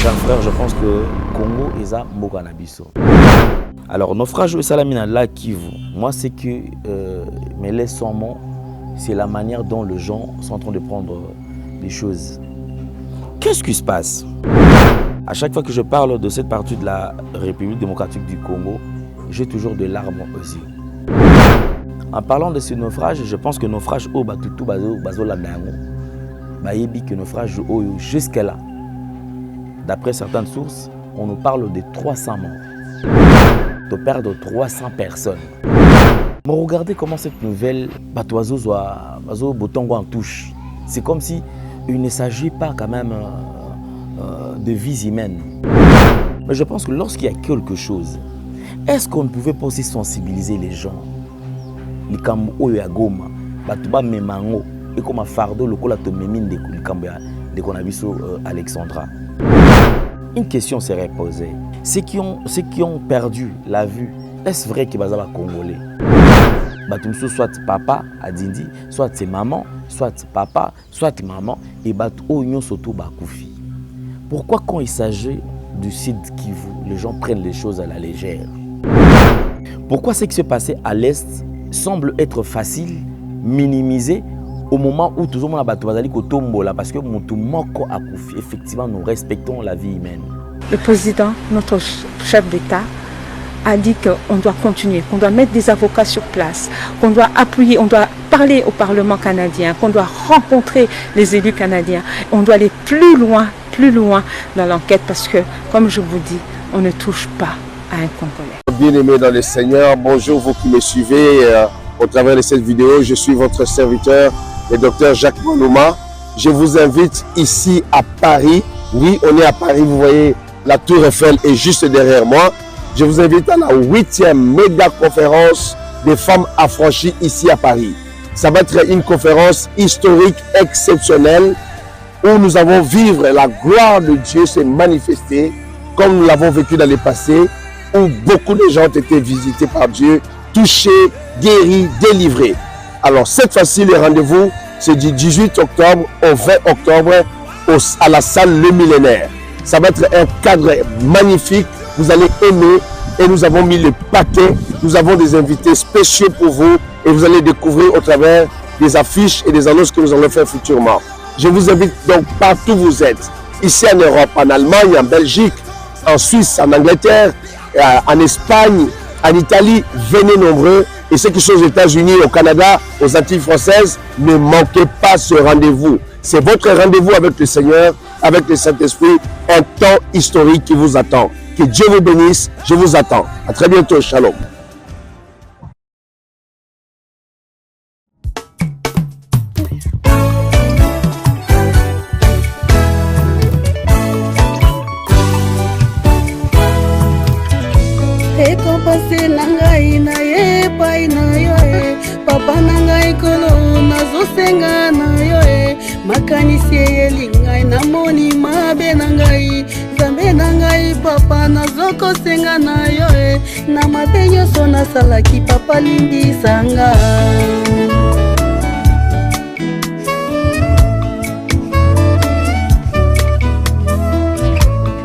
Chers frères, je pense que Congo est à Mokanabiso. Alors, naufrage et Salamina là Kivu, moi c'est que mais les mots, c'est la manière dont les gens sont en train de prendre les choses. Qu'est-ce qui se passe? À chaque fois que je parle de cette partie de la République démocratique du Congo, j'ai toujours des larmes aux yeux. En parlant de ce naufrage, je pense que naufrage au Batutu Bazola Dango, Bayebi que naufrage au jusqu'à là. D'après certaines sources, on nous parle de 300 morts, de perdre 300 personnes. Mais regardez comment cette nouvelle Bazo Botongo en touche. C'est comme si il ne s'agit pas quand même de vies humaines. Mais je pense que lorsqu'il y a quelque chose, est-ce qu'on ne pouvait pas aussi sensibiliser les gens? Les Kambo ya Goma, Batuba Memango, et comme un fardeau, le cola tomemine de Kambia, de Konabiso Alexandra. Une question serait posée. Ceux qui ont perdu la vue, est-ce vrai que Bazaba Congolais? Batumso soit papa à Dindi, soit c'est maman, soit papa, soit maman, et Batu Oignon Soto Bakoufi. Pourquoi quand il s'agit du site Kivu, les gens prennent les choses à la légère? Pourquoi ce qui se passait à l'Est semble être facile, minimisé, au moment où tout le monde a battu Kotombola, parce que Moutoumoko a Koufi, effectivement, nous respectons la vie humaine. Le président, notre chef d'État, a dit qu'on doit continuer, qu'on doit mettre des avocats sur place, qu'on doit appuyer, on doit parler au Parlement canadien, qu'on doit rencontrer les élus canadiens. On doit aller plus loin dans l'enquête parce que, comme je vous dis, on ne touche pas à un Congolais. Bien-aimés dans le Seigneur, bonjour vous qui me suivez au travers de cette vidéo. Je suis votre serviteur, le docteur Jacques Monouma. Je vous invite ici à Paris. Oui, on est à Paris, vous voyez, la Tour Eiffel est juste derrière moi. Je vous invite à la 8e méga conférence des femmes affranchies ici à Paris. Ça va être une conférence historique exceptionnelle où nous allons vivre la gloire de Dieu se manifester comme nous l'avons vécu dans le passé, où beaucoup de gens ont été visités par Dieu, touchés, guéris, délivrés. Alors cette fois-ci, le rendez-vous, c'est du 18 octobre au 20 octobre à la salle Le Millénaire. Ça va être un cadre magnifique, vous allez aimer et nous avons mis le paquet. Nous avons des invités spéciaux pour vous et vous allez découvrir au travers des affiches et des annonces que nous allons faire futurement. Je vous invite donc partout où vous êtes, ici en Europe, en Allemagne, en Belgique, en Suisse, en Angleterre, en Espagne, en Italie, venez nombreux. Et ceux qui sont aux États-Unis, au Canada, aux Antilles françaises, ne manquez pas ce rendez-vous. C'est votre rendez-vous avec le Seigneur, avec le Saint-Esprit, un temps historique qui vous attend. Que Dieu vous bénisse, je vous attends. À très bientôt, shalom. Ekompase na ngai na ye pai na yo e papa na ngai kolo nazosenga na yo e makanisi eyeli ngai namoni mabe na ngai Nzambe na ngai papa nazokosenga na yo e na mabe nyonso nasalaki papa limbisanga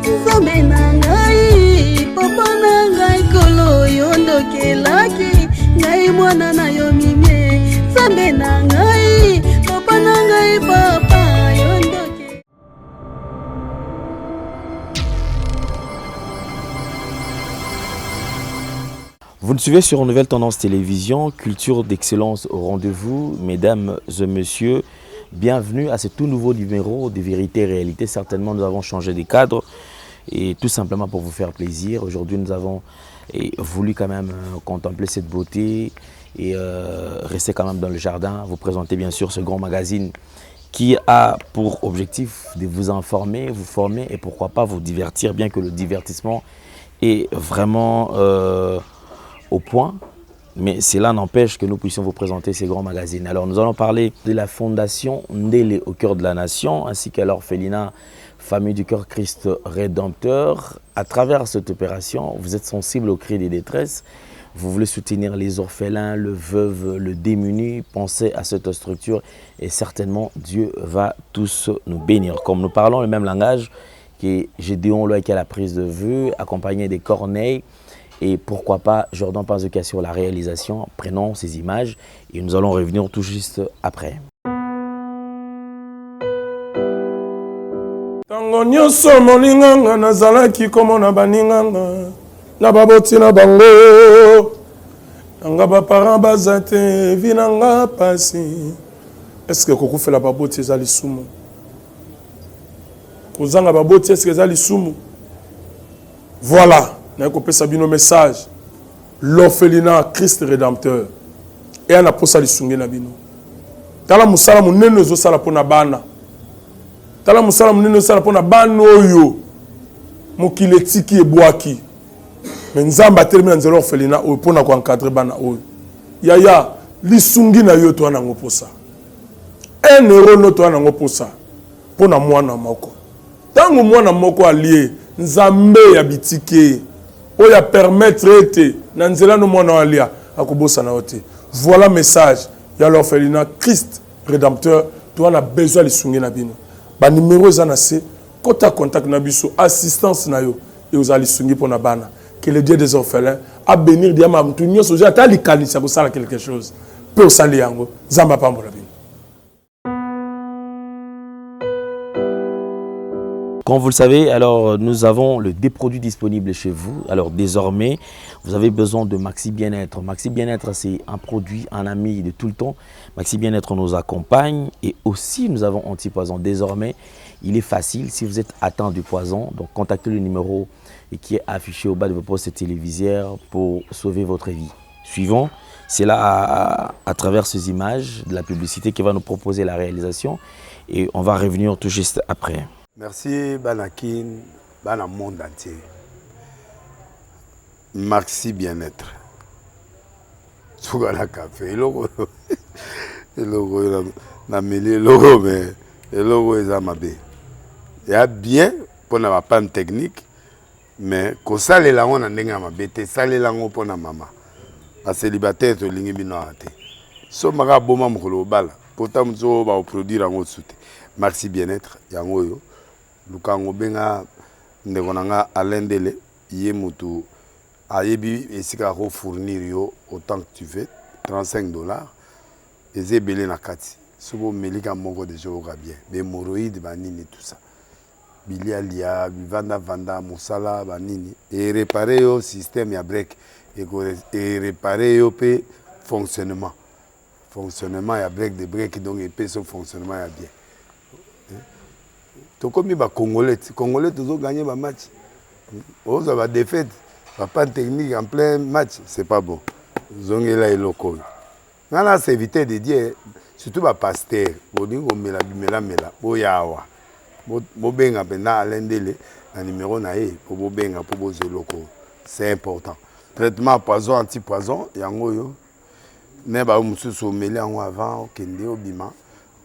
Nzambe na ngai papa na ngai kolo yondokelaki ngai mwana na yo mimie Nzambe na ngai papa na ngai papa yondoke. Vous nous suivez sur Nouvelle Tendance Télévision, culture d'excellence au rendez-vous. Mesdames et messieurs, bienvenue à ce tout nouveau numéro de Vérité et Réalité. Certainement, nous avons changé de cadre et tout simplement pour vous faire plaisir. Aujourd'hui, nous avons voulu quand même contempler cette beauté et rester quand même dans le jardin. Vous présenter bien sûr ce grand magazine qui a pour objectif de vous informer, vous former et pourquoi pas vous divertir, bien que le divertissement est vraiment au point, mais cela n'empêche que nous puissions vous présenter ces grands magazines. Alors nous allons parler de la fondation Ndélé au cœur de la nation, ainsi qu'à l'orphelinat Famille du Cœur Christ Rédempteur. À travers cette opération, vous êtes sensible aux cris des détresses, vous voulez soutenir les orphelins, le veuve, le démuni, pensez à cette structure et certainement Dieu va tous nous bénir. Comme nous parlons le même langage, que Gédéon Loïc qui a la prise de vue, accompagné des Corneilles, et pourquoi pas Jordan Pazoka sur la réalisation. Prenons ces images et nous allons revenir tout juste après. Tango nyonso molinganga nazalaki komona baninganga na baboti na bango nanga baparent baza te vi nanga pasi. Est-ce que kokufela baboti eza lisumu? Kozanga baboti est-ce que eza lisumu? Voilà, na kopesa bino message. L'orphelinat Christ rédempteur. Et ana posa lisungi na bino. Tala musala munene ezosala pona bana. Tala musala munene ezosala pona bana oyo mokili etiki ebwaki. Mais nzamba termine nzelo orphelinat oyo pona ko encadrer bana oyo. Yaya lisungi na yo to ana ngoposa. 1 euro no to ana ngoposa. Pona mwana moko. Tango mwana moko allié nzambe ya bitike oya permettre ete na nzela no mwana alia akobosa na ote. Voilà message ya l'orphelinat Christ rédempteur. Tu as besoin de lisungi na bino. Ba numéro za na se kota contact na biso assistance na yo et aux lisungi pona bana. Que le Dieu des orphelins a bénir diama mtu nyoso ja ta likanisa ko sala quelque chose. Pe osali yango zamba pambola bino. Comme vous le savez, alors nous avons des produits disponibles chez vous. Alors désormais, vous avez besoin de Maxi Bien-être. Maxi Bien-être, c'est un produit, un ami de tout le temps. Maxi Bien-être nous accompagne et aussi nous avons anti-poison. Désormais, il est facile si vous êtes atteint du poison. Donc contactez le numéro qui est affiché au bas de vos postes téléviseurs pour sauver votre vie. Suivant, c'est là à travers ces images de la publicité qui va nous proposer la réalisation et on va revenir tout juste après. Merci Banakin, Bana monde entier. Maxi Bien-être. Sougala café, le logo na mêlé logo mais le logo est amabé. Il y a bien pour na panne technique mais ko sale la on ndenga mabete sale la ngo pona mama. Ba célibataire to lingi bino ate. So maka boma mukolo bala. Pourtant mzo ba produire ngo soute. Maxi Bien-être yango yo. Lukango benga ndekonanga alendele yé mutu ayebi esika ko fournir yo autant que tu veux $35 et belé na kati sobo melika moko de jour bien be moroïde banini tout ça bilia lia vanda musala banini et réparer yo système ya break et réparer yo pe fonctionnement ya break de break donc et pe son fonctionnement ya bien. To comme ba Congolais toujours gagner ba match. On va défaite, pas technique en plein match, c'est pas bon. Zongela et loco. Nana c'est éviter de dire surtout ba pasteur, boningo mela boyawa. Bo benga pena alendele na numéro na e pour bo benga pour bo zeloko. C'est important. Traitement poison anti-poison yango yo. Ne ba mususu meli yango avant kende obima,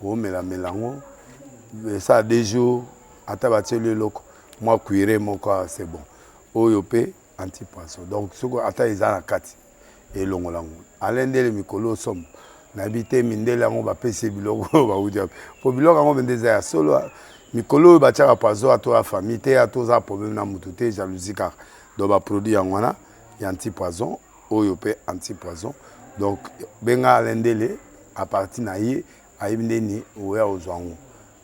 o melango. Ça a des jours, à tabater le loco, moi cuiré mon corps, c'est bon. Oyopé, anti-poisson. Donc, ce qu'on attend, ils ont la carte. Et l'ongolango. Alain de Mikolo somme. N'habité Mindela, on va payer Bilogo, on va vous dire. Pour Bilogo, on va dire solo. Mikolo, va tirer à poisson à toi, famille, à toi, problème na moutoute, jalousie car. Donc, va produire en wana, il y a anti-poison, oyopé, anti-poison. Donc, benga Alain Dele, à partir naïe, à Ibneni, ou à Ozwango.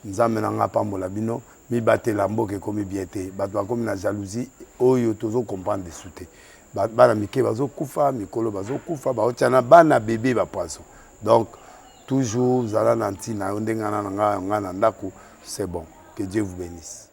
Nous avons pambola bino mi batela mboke komi biete bato comme na jalousie oyo tozo comprendre de souté bana mike bazo kufa mikolo bazo kufa ba otiana bana bébé ba poisson donc toujours zala nanti na ndenga na ndako c'est bon. Que Dieu vous bénisse.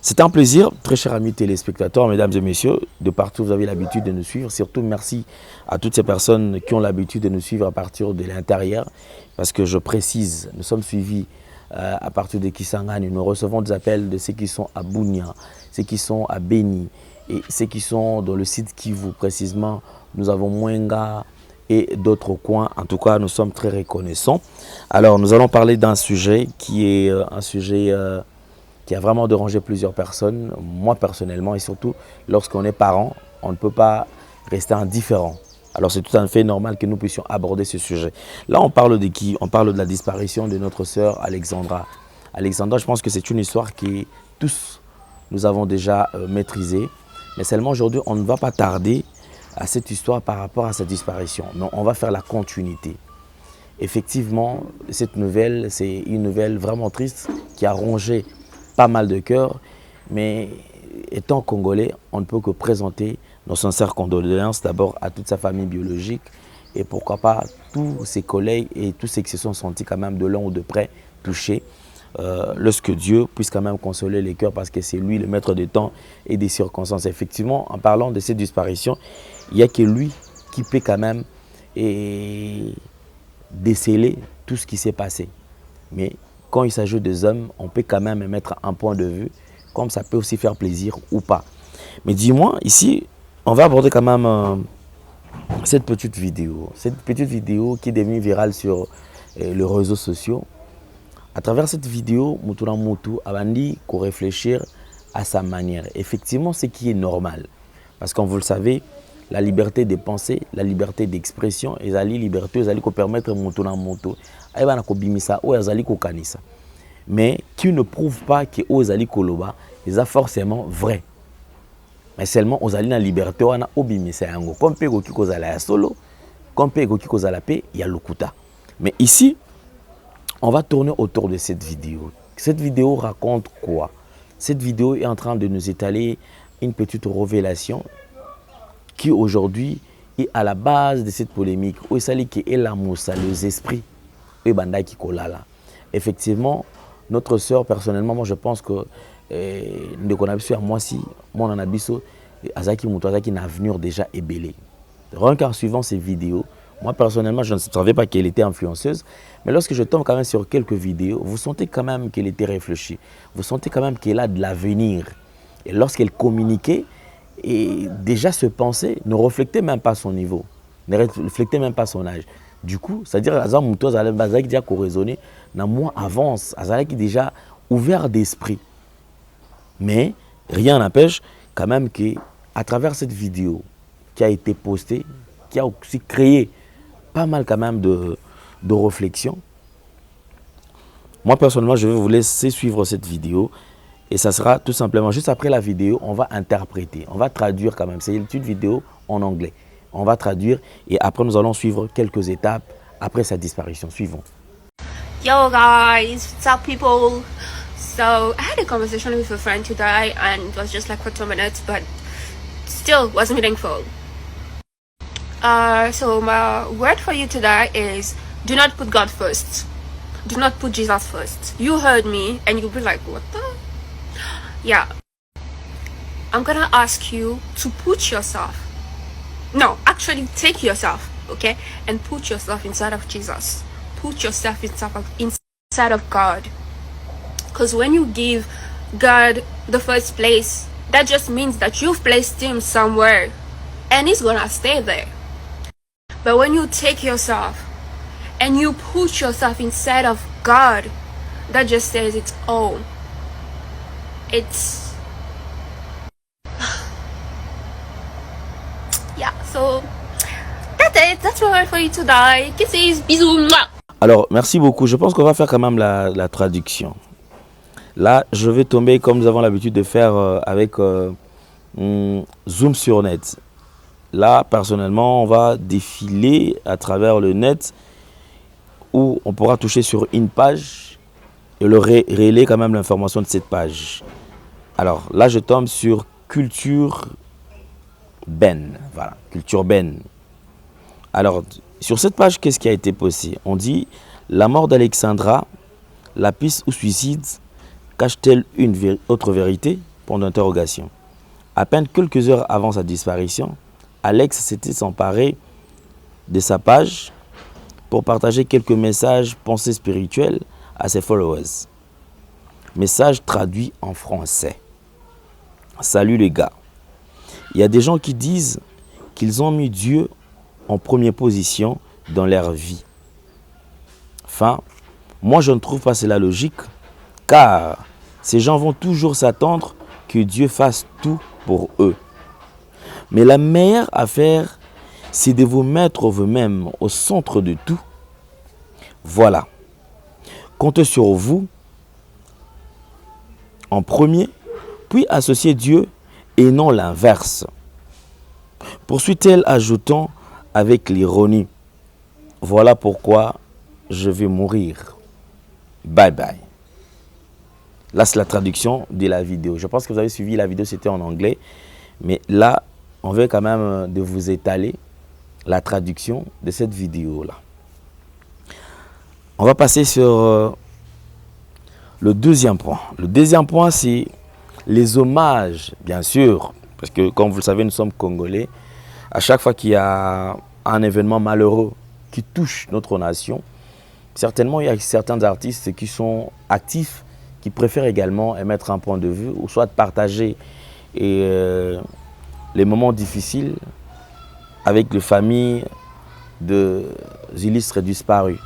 C'est un plaisir, très chers amis téléspectateurs, mesdames et messieurs, de partout vous avez l'habitude de nous suivre. Surtout merci à toutes ces personnes qui ont l'habitude de nous suivre à partir de l'intérieur, parce que je précise, nous sommes suivis à partir de Kisangani. Nous recevons des appels de ceux qui sont à Bunia, ceux qui sont à Beni et ceux qui sont dans le site Kivu précisément. Nous avons Mwenga et d'autres coins. En tout cas, nous sommes très reconnaissants. Alors, nous allons parler d'un sujet qui est un sujet qui a vraiment dérangé plusieurs personnes. Moi, personnellement, et surtout, lorsqu'on est parent, on ne peut pas rester indifférent. Alors, c'est tout à fait normal que nous puissions aborder ce sujet. Là, on parle de qui? On parle de la disparition de notre sœur Alexandra. Alexandra, je pense que c'est une histoire qui tous nous avons déjà maîtrisé. Mais seulement aujourd'hui, on ne va pas tarder à cette histoire par rapport à sa disparition. Mais on va faire la continuité. Effectivement, cette nouvelle, c'est une nouvelle vraiment triste qui a rongé pas mal de cœurs. Mais étant congolais, on ne peut que présenter nos sincères condoléances d'abord à toute sa famille biologique et pourquoi pas tous ses collègues et tous ceux qui se sont sentis quand même de loin ou de près touchés. Lorsque Dieu puisse quand même consoler les cœurs parce que c'est lui le maître des temps et des circonstances. Effectivement, en parlant de cette disparition, il n'y a que lui qui peut quand même déceler tout ce qui s'est passé. Mais quand il s'agit des hommes, on peut quand même mettre un point de vue, comme ça peut aussi faire plaisir ou pas. Mais dis-moi, ici, on va aborder quand même cette petite vidéo qui est devenue virale sur les réseaux sociaux. À travers cette vidéo, Moutoura Moutou a dit qu'on réfléchir à sa manière. Effectivement, ce qui est normal. Parce que vous le savez, la liberté de penser, la liberté d'expression, et la liberté, ils allaient permettre Moutoura Moutou, mais qui ne prouve pas que Ozali Koloba, ils sont forcément vrai. Mais seulement Ozali na liberté, on a obimisa yango. Comme pe goki kozala ya solo, comme pe goki kozala pe ya lokuta. Mais ici, on va tourner autour de cette vidéo. Cette vidéo raconte quoi? Cette vidéo est en train de nous étaler une petite révélation qui aujourd'hui est à la base de cette polémique. Où il qui est la moussa, les esprits, et banda qui kolala. Effectivement, notre sœur, personnellement, moi je pense que nous connaissons à moi si mon anabiso Azaki Moutouazaki n'a avenir déjà ébélé. Rien qu'en suivant ces vidéos, moi personnellement je ne savais pas qu'elle était influenceuse, mais lorsque je tombe quand même sur quelques vidéos, vous sentez quand même qu'elle était réfléchie, vous sentez quand même qu'elle a de l'avenir. Et lorsqu'elle communiquait, et déjà se pensait, ne reflétait même pas son niveau, ne reflétait même pas son âge. Du coup, c'est-à-dire Azam Moutouaz Azaki déjà raisonné, na moi avance, Azaki déjà ouvert d'esprit. Mais rien n'empêche quand même qu'à travers cette vidéo qui a été postée, qui a aussi créé pas mal quand même de réflexions, moi personnellement je vais vous laisser suivre cette vidéo et ça sera tout simplement juste après la vidéo, on va interpréter, on va traduire quand même, c'est une vidéo en anglais, on va traduire et après nous allons suivre quelques étapes après sa disparition. Suivons. Yo guys, what's up people? So I had a conversation with a friend today and it was just like for 2 minutes but still was meaningful. So my word for you today is do not put God first. Do not put Jesus first. You heard me and you'll be like, what the? Yeah. I'm gonna ask you to put yourself, no, actually take yourself, okay? And put yourself inside of Jesus. Put yourself inside of God. Because when you give God the first place, that just means that you've placed him somewhere and he's gonna stay there. But when you take yourself and you put yourself inside of God, that just says it's all. It's yeah, so that's it. That's my word for you today. Kisses, bisous. Alors, merci beaucoup. Je pense qu'on va faire quand même la traduction. Là, je vais tomber comme nous avons l'habitude de faire avec Zoom sur net. Là, personnellement, on va défiler à travers le net où on pourra toucher sur une page et le relayer quand même l'information de cette page. Alors, là, je tombe sur Culture Ben. Voilà, Culture Ben. Alors, sur cette page, qu'est-ce qui a été posté? On dit la mort d'Alexandra, la piste ou suicide cache-t-elle une autre vérité? Point d'interrogation. À peine quelques heures avant sa disparition, Alex s'était emparé de sa page pour partager quelques messages, pensées spirituelles à ses followers. Message traduit en français. Salut les gars. Il y a des gens qui disent qu'ils ont mis Dieu en première position dans leur vie. Enfin, moi je ne trouve pas cela logique, car ces gens vont toujours s'attendre que Dieu fasse tout pour eux. Mais la meilleure affaire, c'est de vous mettre vous-même au centre de tout. Voilà. Comptez sur vous en premier puis associer Dieu et non l'inverse. Poursuit-elle ajoutant avec l'ironie, voilà pourquoi je vais mourir. Bye bye. Là, c'est la traduction de la vidéo. Je pense que vous avez suivi la vidéo, c'était en anglais. Mais là, on veut quand même de vous étaler la traduction de cette vidéo-là. On va passer sur le deuxième point. Le deuxième point, c'est les hommages, bien sûr. Parce que, comme vous le savez, nous sommes Congolais. À chaque fois qu'il y a un événement malheureux qui touche notre nation, certainement, il y a certains artistes qui sont actifs, qui préfèrent également émettre un point de vue, ou soit partager les moments difficiles avec les familles des illustres disparus.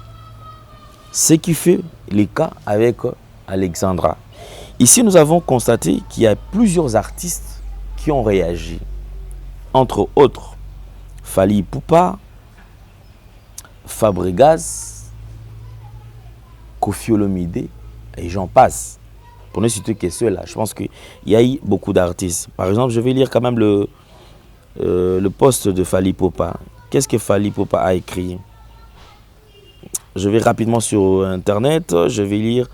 Ce qui fait le cas avec Alexandra. Ici, nous avons constaté qu'il y a plusieurs artistes qui ont réagi. Entre autres, Fally Ipupa, Fabregas, Koffi Olomide, et j'en passe. Pour ne citer que ceux-là, je pense qu'il y a eu beaucoup d'artistes. Par exemple, je vais lire quand même le post de Fally Ipupa. Qu'est-ce que Fally Ipupa a écrit? Je vais rapidement sur Internet, je vais lire.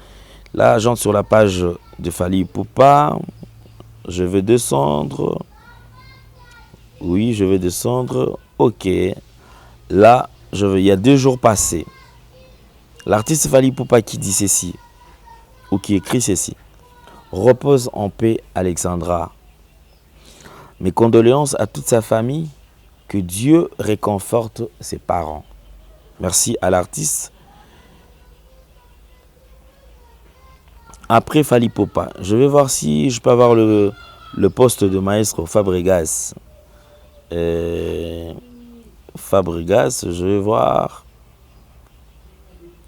Là, j'entre sur la page de Fally Ipupa. Je vais descendre. Oui, je vais descendre. Ok. Là, il y a 2 jours passés. L'artiste Fally Ipupa qui dit ceci, ou qui écrit ceci. Repose en paix, Alexandra. Mes condoléances à toute sa famille. Que Dieu réconforte ses parents. Merci à l'artiste. Après Fally Ipupa, je vais voir si je peux avoir le poste de maestro Fabregas. Fabregas, je vais voir.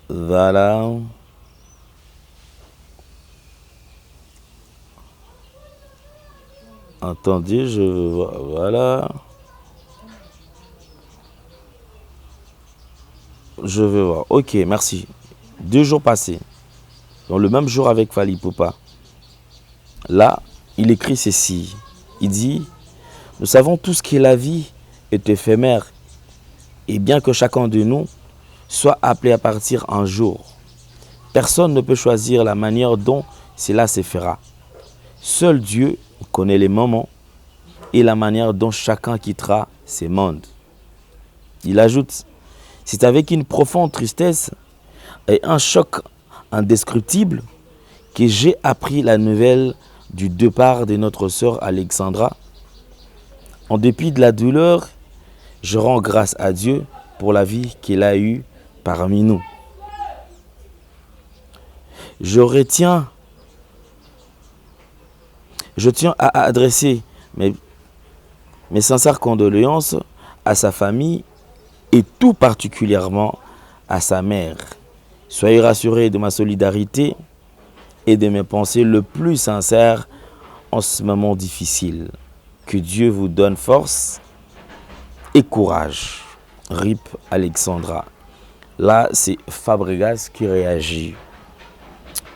Voilà. Attendez, je vais voir. Voilà. Je vais voir. Ok, merci. 2 jours passés. Dans le même jour avec Fally Ipupa. Là, il écrit ceci. Il dit, nous savons tous que la vie est éphémère. Et bien que chacun de nous soit appelé à partir un jour, personne ne peut choisir la manière dont cela se fera. Seul Dieu connaît les moments et la manière dont chacun quittera ces mondes. Il ajoute, c'est avec une profonde tristesse et un choc indescriptible que j'ai appris la nouvelle du départ de notre sœur Alexandra. En dépit de la douleur, je rends grâce à Dieu pour la vie qu'il a eue parmi nous. Je tiens à adresser mes sincères condoléances à sa famille et tout particulièrement à sa mère. Soyez rassurés de ma solidarité et de mes pensées le plus sincères en ce moment difficile. Que Dieu vous donne force et courage. RIP Alexandra. Là, c'est Fabregas qui réagit.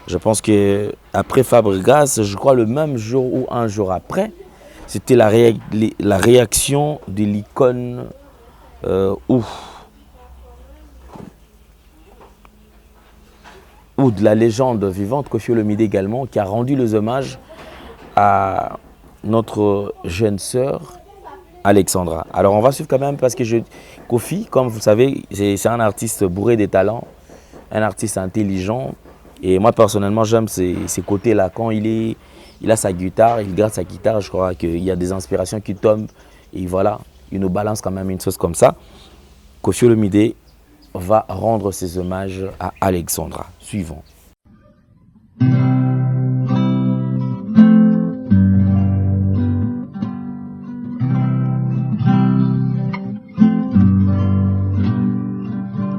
Je pense que après Fabregas, je crois le même jour ou un jour après, c'était la réaction de l'icône ou de la légende vivante, Koffi Olomide également, qui a rendu les hommages à notre jeune sœur Alexandra. Alors on va suivre quand même parce que Koffi, comme vous savez, c'est un artiste bourré de talent, un artiste intelligent. Et moi personnellement, j'aime ces côtés-là. Quand il a sa guitare, il garde sa guitare, je crois qu'il y a des inspirations qui tombent. Et voilà, il nous balance quand même une chose comme ça. Koffi Olomide va rendre ses hommages à Alexandra. Suivons.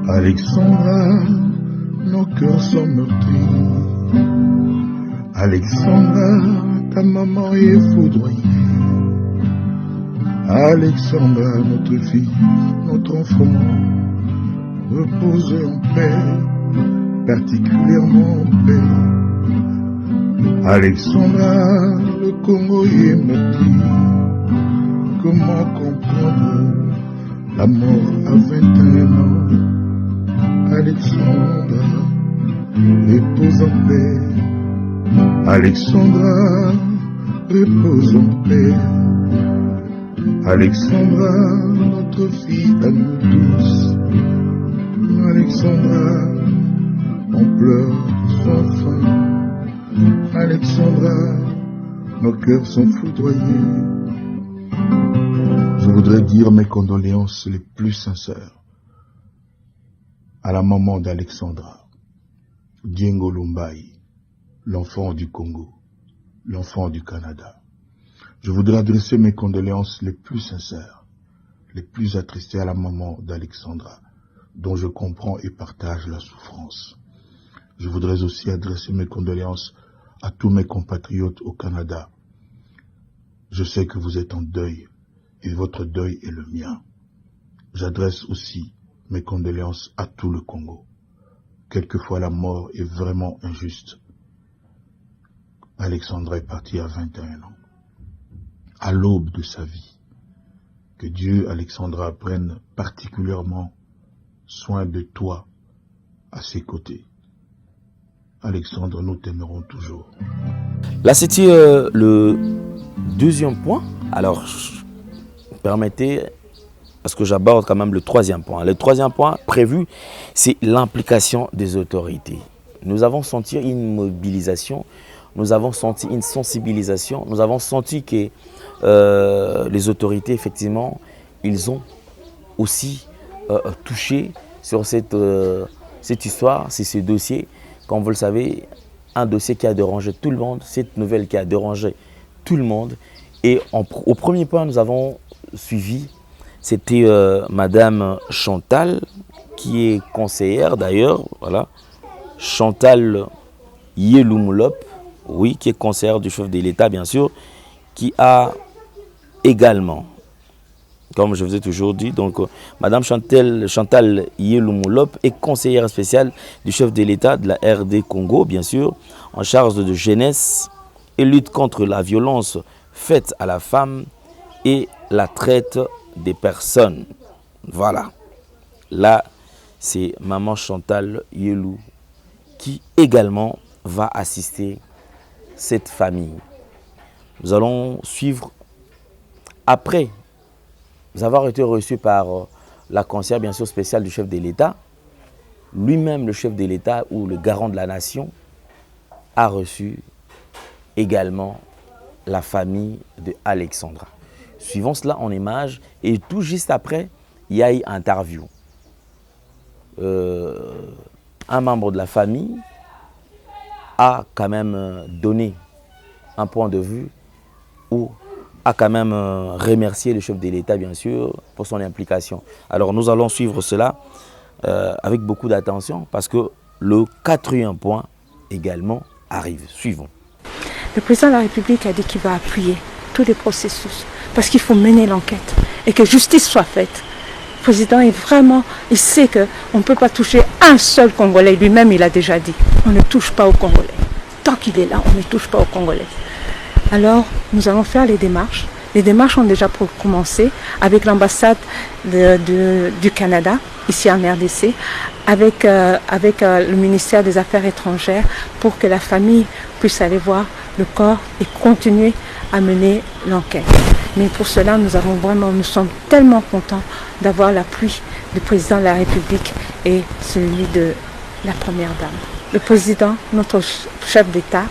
Alexandra, nos cœurs sont meurtris. Alexandra, ta maman est foudroyée. Alexandra, notre fille, notre enfant, repose en paix, particulièrement en paix. Alexandra, le Congo est meurtri. Comment comprendre la mort à 21 ans? Alexandra, repose en paix. Alexandra, repose en paix. Alexandra, notre fille à nous tous. Alexandra, on pleure sans fin. Alexandra, nos cœurs sont foudroyés. Je voudrais dire mes condoléances les plus sincères à la maman d'Alexandra, Diengo Lumbai, l'enfant du Congo, l'enfant du Canada. Je voudrais adresser mes condoléances les plus sincères, les plus attristées à la maman d'Alexandra, dont je comprends et partage la souffrance. Je voudrais aussi adresser mes condoléances à tous mes compatriotes au Canada. Je sais que vous êtes en deuil, et votre deuil est le mien. J'adresse aussi mes condoléances à tout le Congo. Quelquefois la mort est vraiment injuste. Alexandra est partie à 21 ans, à l'aube de sa vie. Que Dieu, Alexandra, prenne particulièrement soin de toi à ses côtés. Alexandre, nous t'aimerons toujours. Là, c'était le deuxième point. Alors, permettez, parce que j'aborde quand même le troisième point. Le troisième point prévu, c'est l'implication des autorités. Nous avons senti une mobilisation, nous avons senti une sensibilisation, nous avons senti que les autorités, effectivement, ils ont aussi touché sur cette histoire, c'est ce dossier. Comme vous le savez, un dossier qui a dérangé tout le monde, cette nouvelle qui a dérangé tout le monde. Et au premier point, nous avons suivi, c'était Madame Chantal, qui est conseillère d'ailleurs, voilà, Chantal Yeloumulop, oui, qui est conseillère du chef de l'État, bien sûr, qui a également, comme je vous ai toujours dit, donc Madame Chantal Yeloumulop est conseillère spéciale du chef de l'État de la RD Congo, bien sûr, en charge de jeunesse et lutte contre la violence faite à la femme et la traite des personnes. Voilà. Là, c'est Maman Chantal Yelou qui également va assister cette famille. Nous allons suivre après avoir été reçus par la conseillère bien sûr spéciale du chef de l'État. Lui-même, le chef de l'État ou le garant de la nation a reçu également la famille de Alexandra. Suivons cela en image et tout juste après, il y a eu une interview. Un membre de la famille a quand même donné un point de vue ou a quand même remercié le chef de l'État, bien sûr, pour son implication. Alors nous allons suivre cela avec beaucoup d'attention parce que le quatrième point également arrive. Suivons. Le président de la République a dit qu'il va appuyer tous les processus parce qu'il faut mener l'enquête et que justice soit faite. Le président est vraiment, il sait qu'on ne peut pas toucher un seul Congolais. Lui-même, il a déjà dit, on ne touche pas aux Congolais. Tant qu'il est là, on ne touche pas aux Congolais. Alors, nous allons faire les démarches. Les démarches ont déjà commencé avec l'ambassade du Canada, ici en RDC, avec le ministère des Affaires étrangères pour que la famille puisse aller voir le corps et continuer à mener l'enquête. Mais pour cela, nous sommes tellement contents d'avoir l'appui du président de la République et celui de la première dame. Le président, notre chef d'État,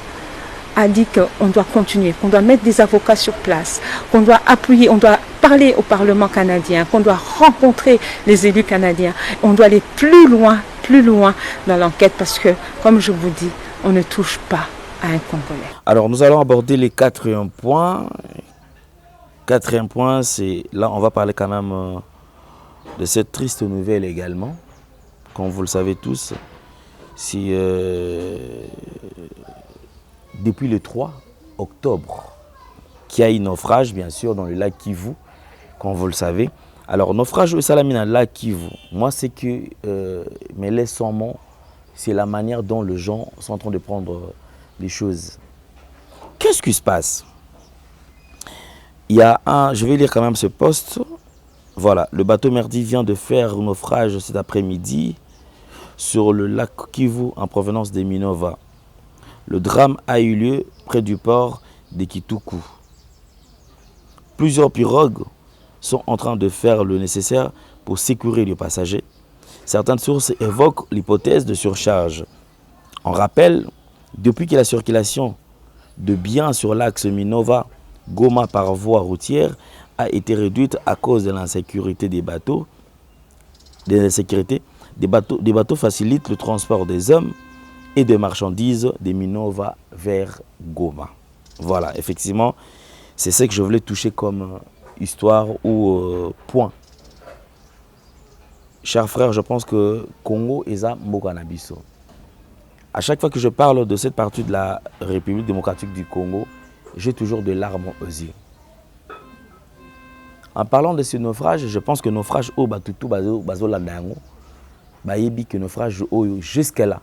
a dit qu'on doit continuer, qu'on doit mettre des avocats sur place, qu'on doit appuyer, on doit parler au Parlement canadien, qu'on doit rencontrer les élus canadiens. On doit aller plus loin dans l'enquête parce que, comme je vous dis, on ne touche pas à un Congolais. Alors, nous allons aborder les quatrième points. Quatrième point, c'est là, on va parler quand même de cette triste nouvelle également. Comme vous le savez tous, si depuis le 3 octobre, qu'il y a eu naufrage, bien sûr, dans le lac Kivu, comme vous le savez. Alors, naufrage au Salamina, lac Kivu, moi, c'est que mes laissons, c'est la manière dont les gens sont en train de prendre les choses. Qu'est-ce qui se passe? Il y a un, je vais lire quand même ce post. Voilà, le bateau Merdi vient de faire un naufrage cet après-midi sur le lac Kivu en provenance de Minova. Le drame a eu lieu près du port de Kituku. Plusieurs pirogues sont en train de faire le nécessaire pour sécuriser les passagers. Certaines sources évoquent l'hypothèse de surcharge. On rappelle, depuis que la circulation de biens sur l'axe Minova-Goma par voie routière a été réduite à cause de l'insécurité des bateaux, des bateaux facilitent le transport des hommes et des marchandises de Minova vers Goma. Voilà, effectivement, c'est ce que je voulais toucher comme histoire ou point. Chers frères, je pense que Congo est à Mokanabiso. À chaque fois que je parle de cette partie de la République démocratique du Congo, j'ai toujours des larmes aux yeux. En parlant de ce naufrage, je pense que naufrage au Batutu Bazolandango, Bayebi que naufrage au jusque-là.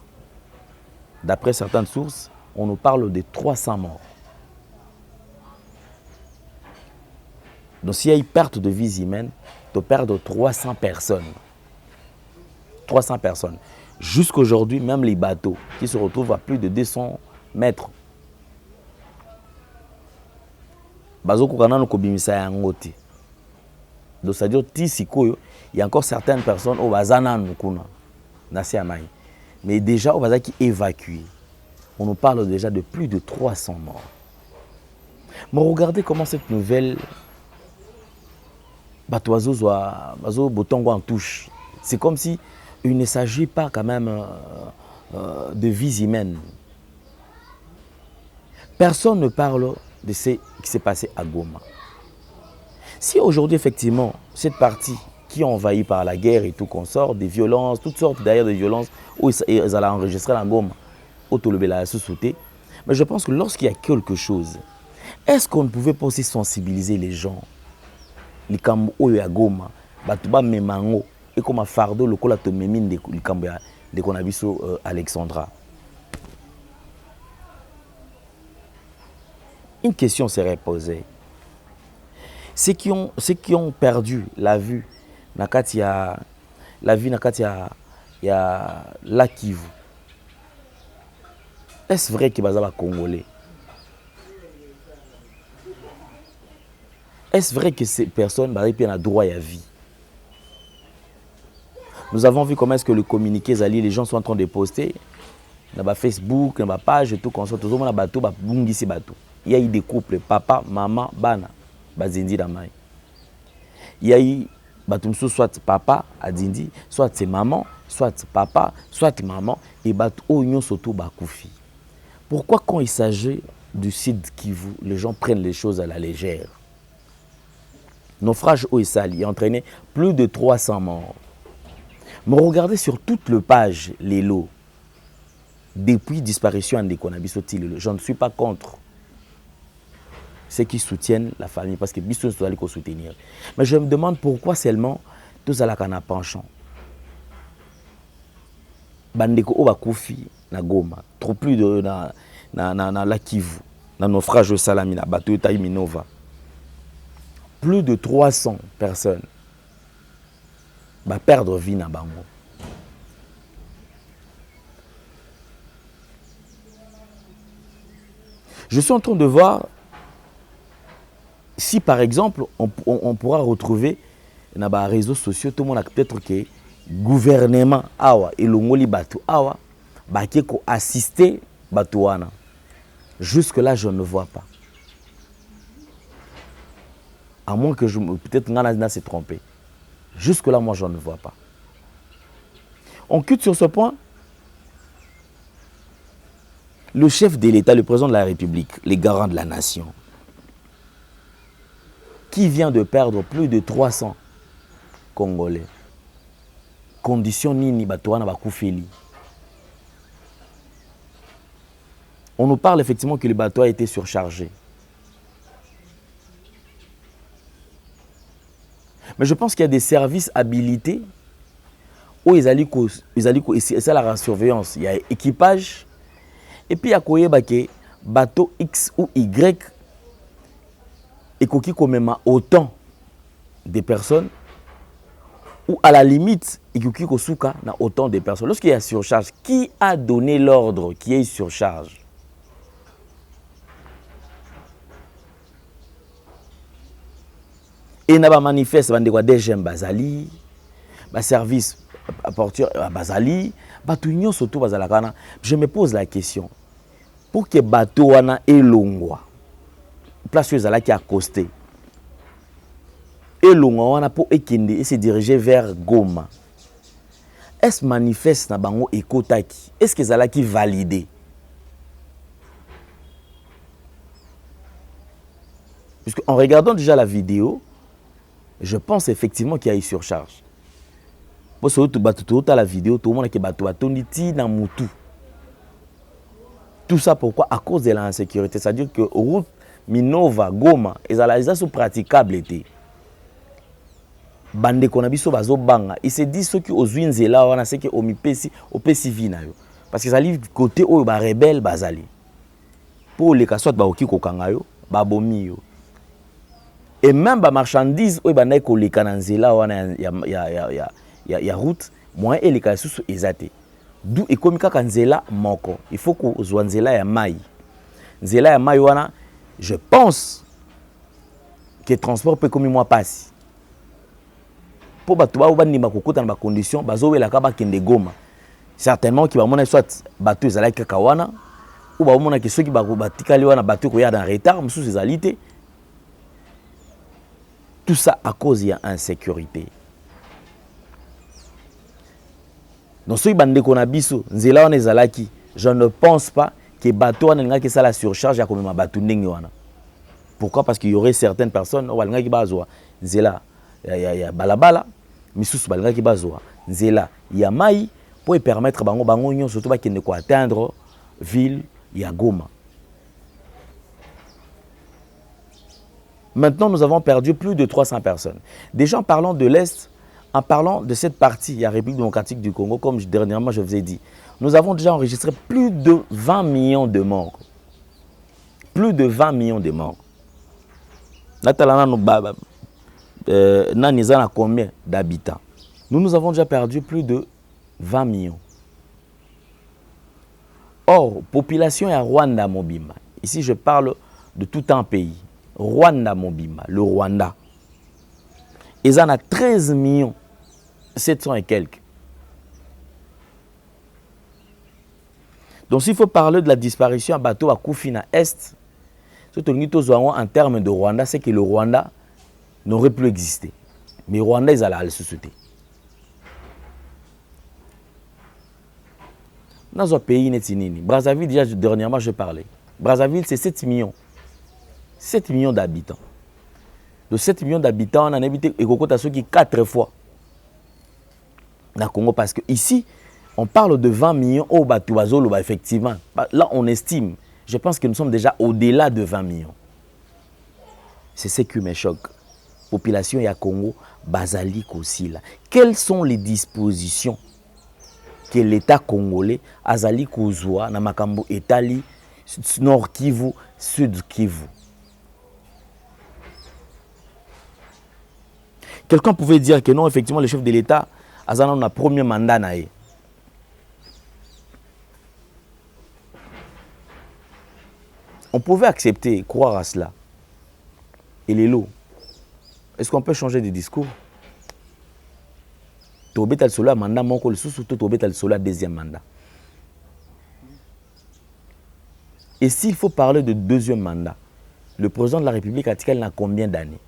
D'après certaines sources, on nous parle de 300 morts. Donc s'il y a une perte de vie humaine, tu perds 300 personnes. 300 personnes. Jusqu'aujourd'hui, même les bateaux qui se retrouvent à plus de 200 mètres. Donc c'est-à-dire il y a encore certaines personnes au Bazana mais déjà au Bazana qui évacuent. On nous parle déjà de plus de 300 morts. Mais regardez comment cette nouvelle en touche. C'est comme si il ne s'agit pas quand même de vies humaines. Personne ne parle de ce qui s'est passé à Goma. Si aujourd'hui, effectivement, cette partie qui est envahie par la guerre et tout consort, des violences, toutes sortes d'ailleurs de violences, où ils allaient enregistrer la Goma, mais je pense que lorsqu'il y a quelque chose, est-ce qu'on ne pouvait pas aussi sensibiliser les gens? Les Kambo à Goma, Batuba Memango, et comme un fardeau, le col à Memine de Konabiso Alexandra. Une question serait posée. Ceux qui ont perdu la vue, Nakatia, il y a la Kivu. Est-ce vrai que Bazaba Congolais? Est-ce vrai que ces personnes ont droit à vie? Nous avons vu comment est-ce que le communiqué Zali, les gens sont en train de poster dans Facebook, dans la page et tout, tout le monde a bateau, il y a eu des couples, papa, maman, bana, bazindi damai. Il y a eu soit papa a dindi, soit c'est maman, soit papa, soit maman, et bateau oignon surtout bakoufi. Pourquoi quand il s'agit du site Kivu, les gens prennent les choses à la légère? Naufrage au Essali a entraîné plus de 300 morts. Mais regardez sur toute la page, les lots, depuis disparition de Konabiso, je ne suis pas contre ceux qui soutiennent la famille, parce que Bisso doit les soutenir. Mais je me demande pourquoi seulement tous à la cana penchant. Bandeko Obakoufi na Goma, trop plus de na la Kivu, na naufrage au Salamina, bateau Taï Minova. Plus de 300 personnes perdre vie na bango. Je suis en train de voir si par exemple on pourra retrouver dans les réseaux sociaux, tout le monde a peut-être que gouvernement awa et l'ongoli batu awa bakeko assister batuana. Jusque là je ne vois pas. À moins que peut-être Ngana s'est trompé. Jusque là moi je ne vois pas. On quitte sur ce point. Le chef de l'État, le président de la République, les garants de la nation, qui vient de perdre plus de 300 Congolais. Condition nini batouana bakoufeli. On nous parle effectivement que le bateau a été surchargé. Mais je pense qu'il y a des services habilités où ils allaient c'est ça la surveillance. Il y a équipage. Et puis, il y a bateau X ou Y et qui même autant de personnes ou à la limite il y a autant de personnes. Lorsqu'il y a surcharge, qui a donné l'ordre qui est surcharge? Et n'a pas manifeste des gens bazali, service à porteur bazali, bateau surtout bazalakana. Je me pose la question, pour que bateau wana elongwa place où qui accosté elongwa wana pour ekende et se diriger vers Goma, est-ce manifeste na bango ekotaki, est-ce que zala qui validé? Puisque en regardant déjà la vidéo, je pense effectivement qu'il y a eu surcharge. Pour ce que la vidéo, tout le monde qui est dans Moutou. Tout ça pourquoi? À cause de l'insécurité. C'est-à-dire que route Minova, Goma, ils sont praticables. Bande konabiso bazo banga. Il se dit ceux qui aux Winzela, on a ce qui au mipesi, au PCV na yo. Parce que ça livre côté où ba rebelle bazali. Pour les cassottes ba oki kokangayo, ba bomi yo. Et même les marchandises, où ils ont les cananzela, il y a route, moi et les cassos exacté. D'où et comme quand nzela moko, il faut que soit nzela ya mai. Nzela ya mai wana, je pense que le transport peut comme moi passer. Pour batouba ou bandima kokota na condition, bazo la kaba kende Goma. Certainement qui va mona soit bateau ezala kakawana ou ba mona que ceux qui ba batikali wana bateau ko ya dans retard, musu ezalité. Tout ça à cause de l'insécurité. Donc, ceux qui ont biso, je ne pense pas que les bateaux n'ont que ça la surcharge comme un bateau. Pourquoi? Parce qu'il y aurait certaines personnes qui ont zela, il y a balabala, mais sous balanga qui bazoa, zela, il y a maï pour permettre bango bango surtout qu'ils ne atteindre ville, il y a Goma. Maintenant, nous avons perdu plus de 300 personnes. Déjà, en parlant de l'Est, en parlant de cette partie, il y a la République démocratique du Congo, comme dernièrement je vous ai dit, nous avons déjà enregistré plus de 20 millions de morts. Plus de 20 millions de morts. Nous avons combien d'habitants? Nous avons déjà perdu plus de 20 millions. Or, population à Rwanda Mobimba. Ici, je parle de tout un pays. Rwanda Mobimba, le Rwanda. Ils en ont 13 millions 700 et quelques. Donc s'il faut parler de la disparition à bateau à Koufina Est, en termes de Rwanda, c'est que le Rwanda n'aurait plus existé. Mais Rwanda, ils allaient à la société. Dans un pays, Brazzaville, déjà dernièrement je parlais. Brazzaville, c'est 7 millions. 7 millions d'habitants. De 7 millions d'habitants, on a habité qui 4 fois dans le Congo. Parce que ici, on parle de 20 millions au Batouazolo, effectivement. Là, on estime. Je pense que nous sommes déjà au-delà de 20 millions. C'est ce qui me choque. Population ya Congo, basalique aussi là. Quelles sont les dispositions que l'État congolais azali kozwa na makambo etali Nord Kivu, Sud Kivu? Quelqu'un pouvait dire que non, effectivement, le chef de l'État a un premier mandat. On pouvait accepter, croire à cela. Et les lots. Est-ce qu'on peut changer de discours? Tobet al solo mandat mon col sous Tobet al solo deuxième mandat. Et s'il faut parler de deuxième mandat, le président de la République a-t-il combien d'années?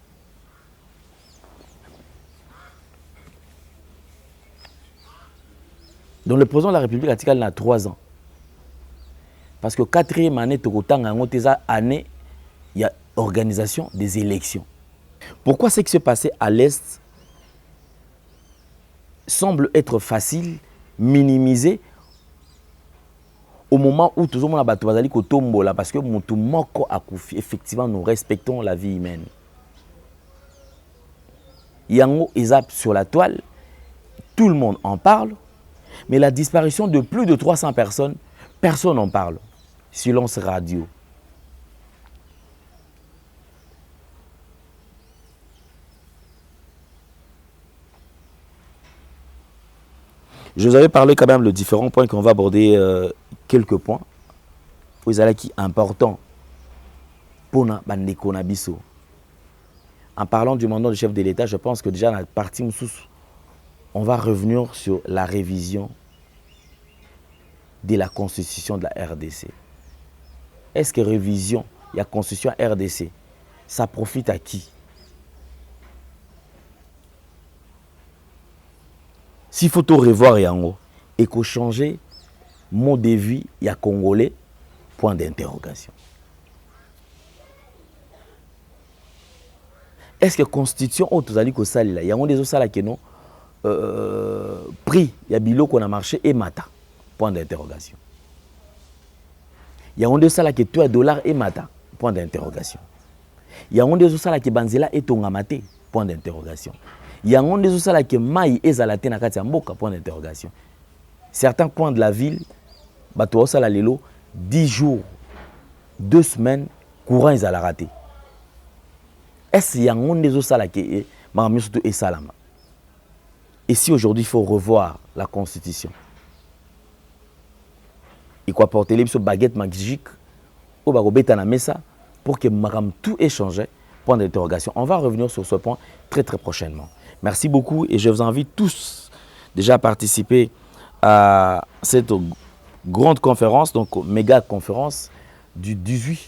Donc le président de la République a 3 ans. Parce que 4e année, année, il y a organisation des élections. Pourquoi ce qui s'est passé à l'Est semble être facile, minimisé, au moment où tout le monde a battu parce que effectivement nous respectons la vie humaine. Yango Ezap sur la toile, tout le monde en parle. Mais la disparition de plus de 300 personnes, personne n'en parle. Silence radio. Je vous avais parlé quand même de différents points qu'on va aborder, quelques points. Vous allez qui important pour bandeko na biso. En parlant du mandat du chef de l'État, je pense que déjà dans la partie Moussous, on va revenir sur la révision de la constitution de la RDC. Est-ce que révision de la constitution RDC, ça profite à qui? S'il faut tout revoir yango et qu'on change mode de vie, il y a Congolais, point d'interrogation. Est-ce que la constitution, il y a des gens qui ont pris, il y a bilo qu'on a marché et mata, point d'interrogation. Il y a des gens qui ont $, et mata, point d'interrogation. Il y a des gens qui ont banzela et tongamate, point d'interrogation. Il y a des gens qui ont maï et zalate na kati mboka, point d'interrogation. Certains coins de la ville, bato osala lelo 10 jours, 2 semaines, courant ils allaient rater. Est-ce qu'il y a des gens qui ont salama? Et si aujourd'hui il faut revoir la constitution, il faut apporter les baguettes magiques au barobeta na mesa pour que tout échange, point d'interrogation. On va revenir sur ce point très prochainement. Merci beaucoup et je vous invite tous déjà à participer à cette grande conférence, donc méga conférence du 18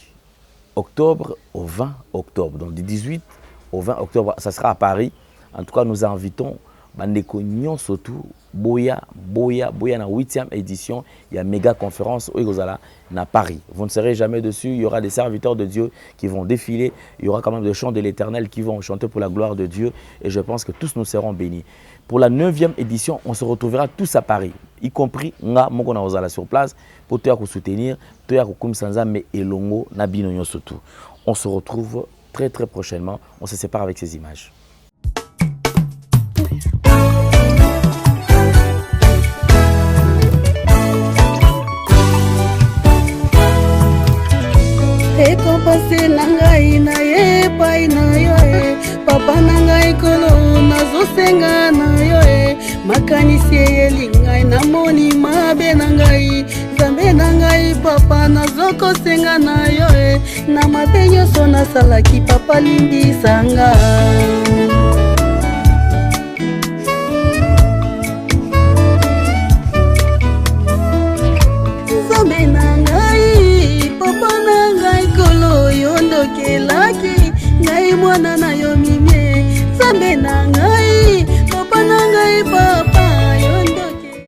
octobre au 20 octobre. Donc du 18 au 20 octobre, ça sera à Paris. En tout cas, nous invitons Bandeko Nyon surtout Boya na 8e édition. Il y a méga conférence au Igozala à Paris. Vous ne serez jamais dessus. Il y aura des serviteurs de Dieu qui vont défiler. Il y aura quand même des chants de l'Éternel qui vont chanter pour la gloire de Dieu. Et je pense que tous nous serons bénis. Pour la 9e édition, on se retrouvera tous à Paris, y compris nga moko na ozala sur place pour te soutenir, te kumsanza mais elongo na bino surtout. On se retrouve très prochainement. On se sépare avec ces images. Ekompase na ngai na ye pai na yo e papa na ngai kolo nazosenga na yo e makanisi elingai namoni mabe na ngai zambe na ngai papa nazokosenga na yo e na mabe nyonso nasalaki papa limbisanga. Zambe na ngai papa na ngai kolo yondokelaki ngai mwana na yo mimie zambe na ngai